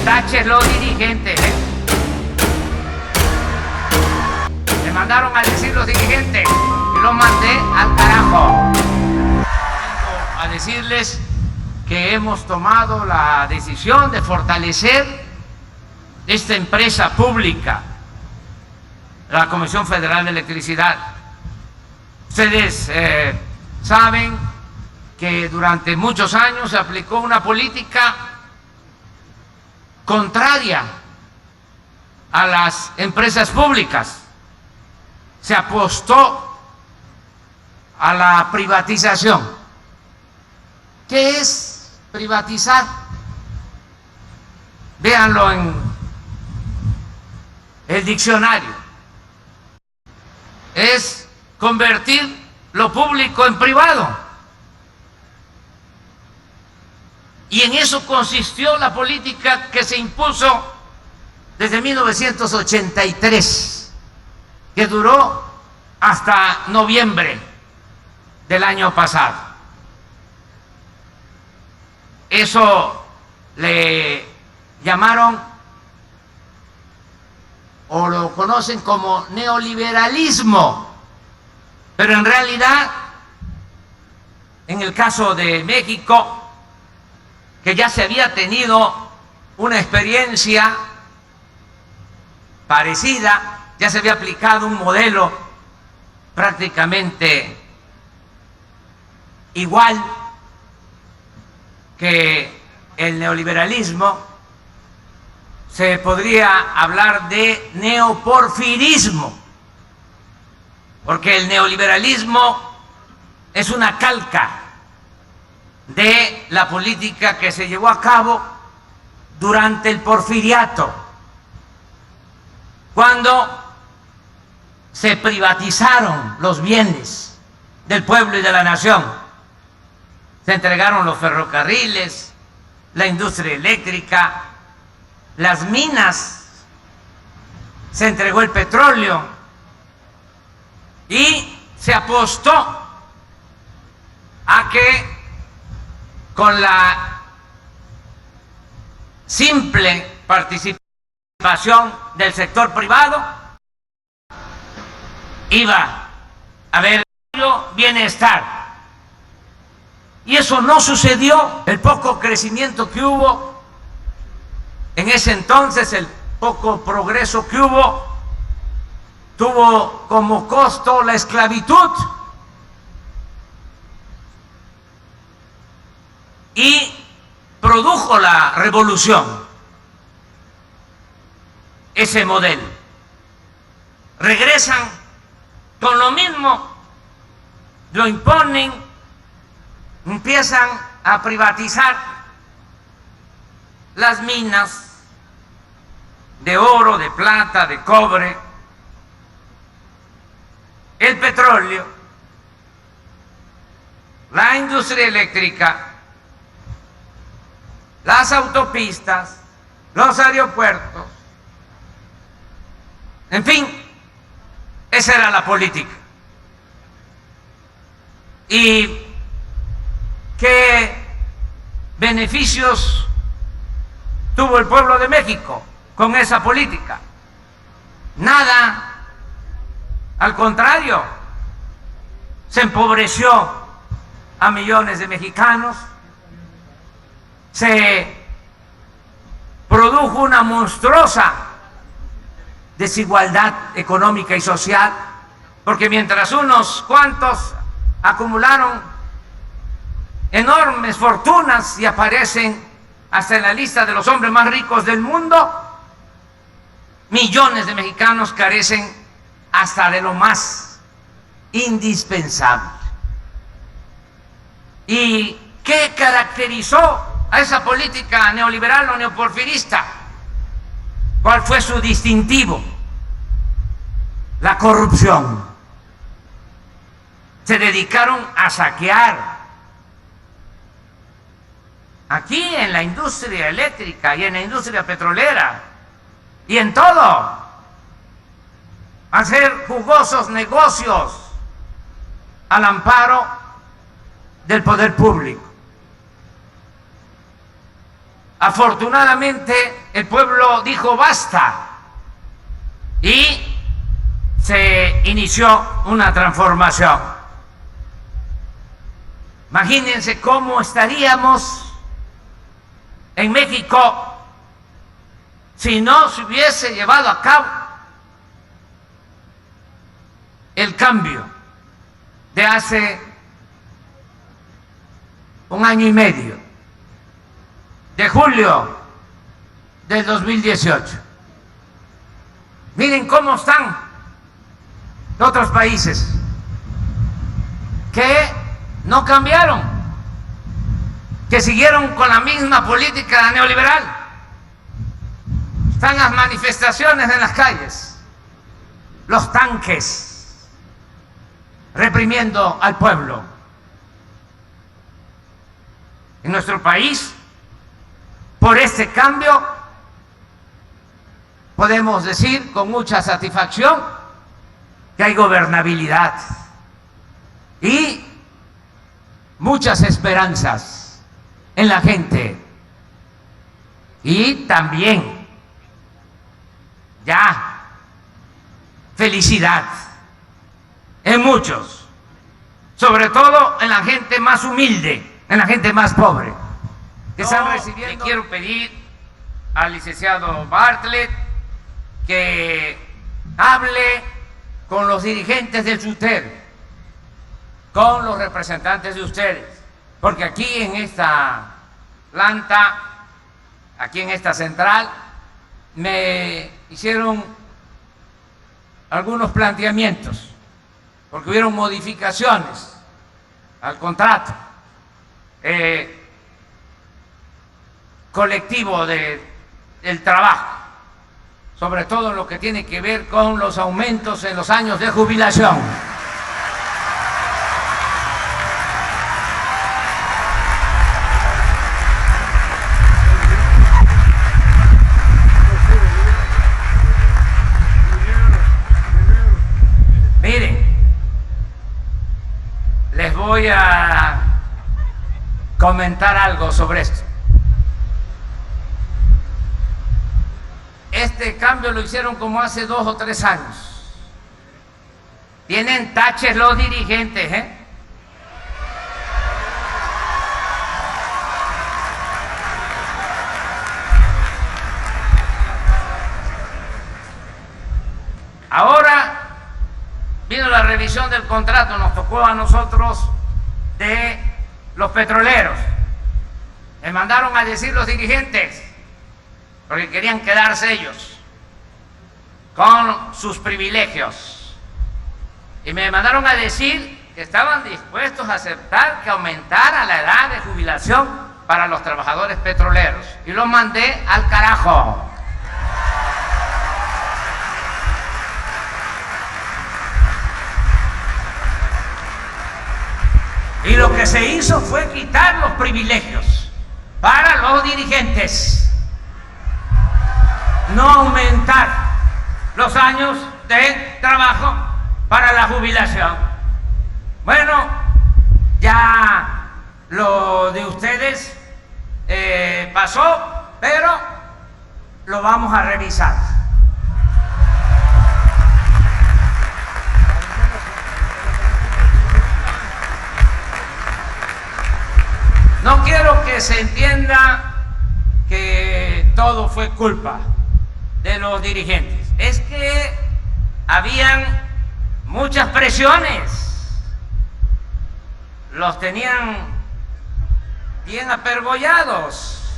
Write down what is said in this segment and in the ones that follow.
taches los dirigentes, ¿eh? Me mandaron a decir los dirigentes y los mandé al carajo. Vengo a decirles que hemos tomado la decisión de fortalecer esta empresa pública, la Comisión Federal de Electricidad. Ustedes saben que durante muchos años se aplicó una política contraria a las empresas públicas. Se apostó a la privatización. ¿Qué es privatizar? Véanlo en el diccionario. Es convertir lo público en privado. Y en eso consistió la política que se impuso desde 1983, que duró hasta noviembre del año pasado. Eso le llamaron o lo conocen como neoliberalismo, pero en realidad, en el caso de México, que ya se había tenido una experiencia parecida, ya se había aplicado un modelo prácticamente igual que el neoliberalismo, se podría hablar de neoporfirismo, porque el neoliberalismo es una calca de la política que se llevó a cabo durante el porfiriato, cuando se privatizaron los bienes del pueblo y de la nación. Se entregaron los ferrocarriles, la industria eléctrica, las minas, se entregó el petróleo y se apostó a que con la simple participación del sector privado iba a haber bienestar. Y eso no sucedió. El poco crecimiento que hubo en ese entonces, el poco progreso que hubo, tuvo como costo la esclavitud. Y produjo la revolución, ese modelo. Regresan con lo mismo, lo imponen, empiezan a privatizar las minas de oro, de plata, de cobre, el petróleo, la industria eléctrica, las autopistas, los aeropuertos, en fin, esa era la política. ¿Y qué beneficios tuvo el pueblo de México con esa política? Nada, al contrario, se empobreció a millones de mexicanos. Se produjo una monstruosa desigualdad económica y social, porque mientras unos cuantos acumularon enormes fortunas y aparecen hasta en la lista de los hombres más ricos del mundo, millones de mexicanos carecen hasta de lo más indispensable. ¿Y qué caracterizó a esa política neoliberal o neoporfirista? ¿Cuál fue su distintivo? La corrupción. Se dedicaron a saquear. Aquí en la industria eléctrica y en la industria petrolera y en todo, a hacer jugosos negocios al amparo del poder público. Afortunadamente, el pueblo dijo basta y se inició una transformación. Imagínense cómo estaríamos en México si no se hubiese llevado a cabo el cambio de hace un año y medio, de julio del 2018. Miren cómo están otros países que no cambiaron, que siguieron con la misma política neoliberal. Están las manifestaciones en las calles, los tanques reprimiendo al pueblo. En nuestro país, por este cambio, podemos decir con mucha satisfacción que hay gobernabilidad y muchas esperanzas en la gente. Y también ya felicidad en muchos, sobre todo en la gente más humilde, en la gente más pobre, que están recibiendo. Le quiero pedir al licenciado Bartlett que hable con los dirigentes del SUTER, con los representantes de ustedes, porque aquí en esta planta, aquí en esta central, me hicieron algunos planteamientos, porque hubieron modificaciones al contrato colectivo del trabajo, sobre todo lo que tiene que ver con los aumentos en los años de jubilación. Miren, les voy a comentar algo sobre esto. Este cambio lo hicieron como hace 2 o 3 años. Tienen taches los dirigentes, ¿eh? Ahora vino la revisión del contrato, nos tocó a nosotros de los petroleros. Me mandaron a decir los dirigentes, porque querían quedarse ellos con sus privilegios. Y me mandaron a decir que estaban dispuestos a aceptar que aumentara la edad de jubilación para los trabajadores petroleros. Y los mandé al carajo. Y lo que se hizo fue quitar los privilegios para los dirigentes, no aumentar los años de trabajo para la jubilación. Bueno, ya lo de ustedes pasó, pero lo vamos a revisar. No quiero que se entienda que todo fue culpa de los dirigentes. Es que habían muchas presiones, los tenían bien apergollados.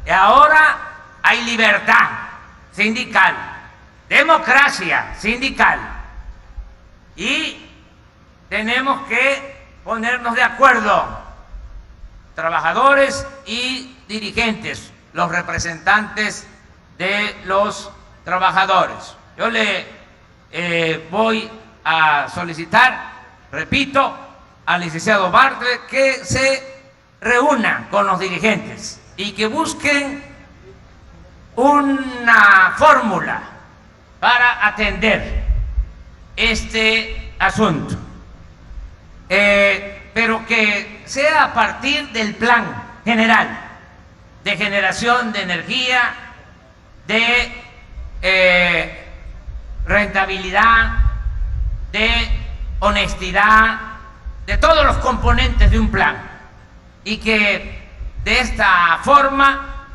Y ahora hay libertad sindical, democracia sindical, y tenemos que ponernos de acuerdo, trabajadores y dirigentes, los representantes de los trabajadores. Yo le voy a solicitar, repito, al licenciado Bartlett que se reúna con los dirigentes y que busquen una fórmula para atender este asunto, pero que sea a partir del plan general de generación de energía de rentabilidad, de honestidad, de todos los componentes de un plan, y que de esta forma,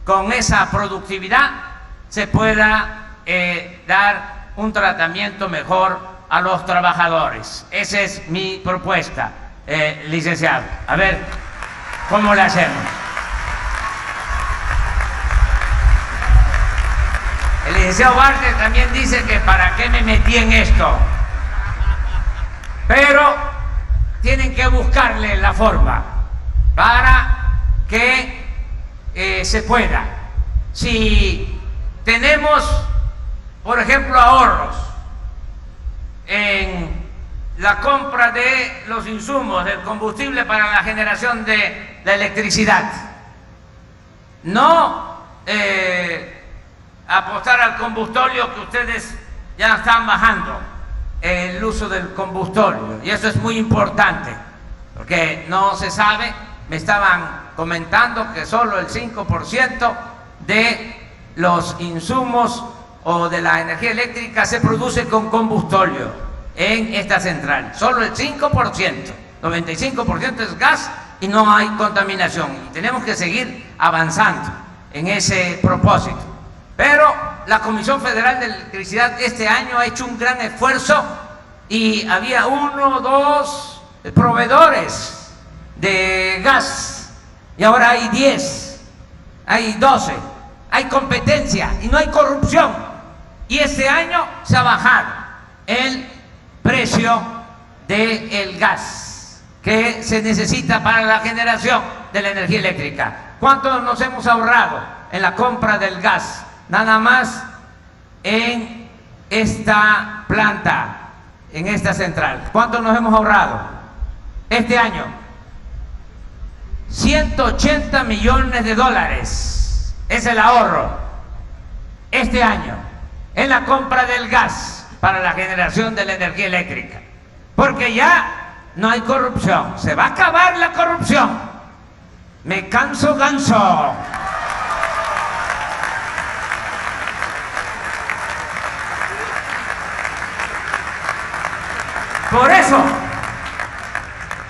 con esa productividad, se pueda dar un tratamiento mejor a los trabajadores. Esa es mi propuesta, licenciado. A ver, ¿cómo le hacemos? El licenciado Bartlett también dice que para qué me metí en esto, pero tienen que buscarle la forma para que se pueda. Si tenemos, por ejemplo, ahorros en la compra de los insumos, del combustible para la generación de la electricidad, no apostar al combustóleo, que ustedes ya están bajando el uso del combustóleo, y eso es muy importante, porque no se sabe. Me estaban comentando que solo el 5% de los insumos o de la energía eléctrica se produce con combustóleo en esta central. Solo el 5%, 95% es gas y no hay contaminación. Y tenemos que seguir avanzando en ese propósito. Pero la Comisión Federal de Electricidad este año ha hecho un gran esfuerzo y había 1 o 2 proveedores de gas y ahora hay 10, hay 12, hay competencia y no hay corrupción, y este año se ha bajado el precio del gas que se necesita para la generación de la energía eléctrica. ¿Cuánto nos hemos ahorrado en la compra del gas? Nada más en esta planta, en esta central. ¿Cuánto nos hemos ahorrado este año? 180 millones de dólares es el ahorro este año en la compra del gas para la generación de la energía eléctrica, porque ya no hay corrupción. Se va a acabar la corrupción. Me canso ganso. Por eso,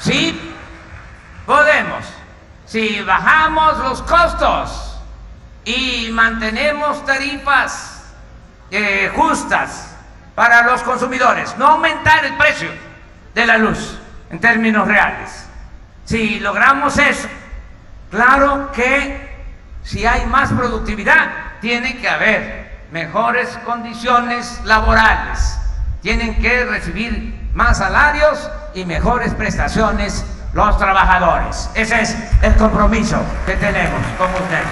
sí podemos, si bajamos los costos y mantenemos tarifas justas para los consumidores, no aumentar el precio de la luz en términos reales. Si logramos eso, claro que si hay más productividad, tiene que haber mejores condiciones laborales, tienen que recibir más salarios y mejores prestaciones los trabajadores. Ese es el compromiso que tenemos con ustedes.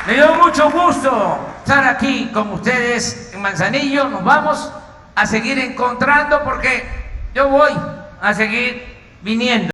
Me dio mucho gusto estar aquí con ustedes en Manzanillo. Nos vamos a seguir encontrando porque yo voy a seguir viniendo.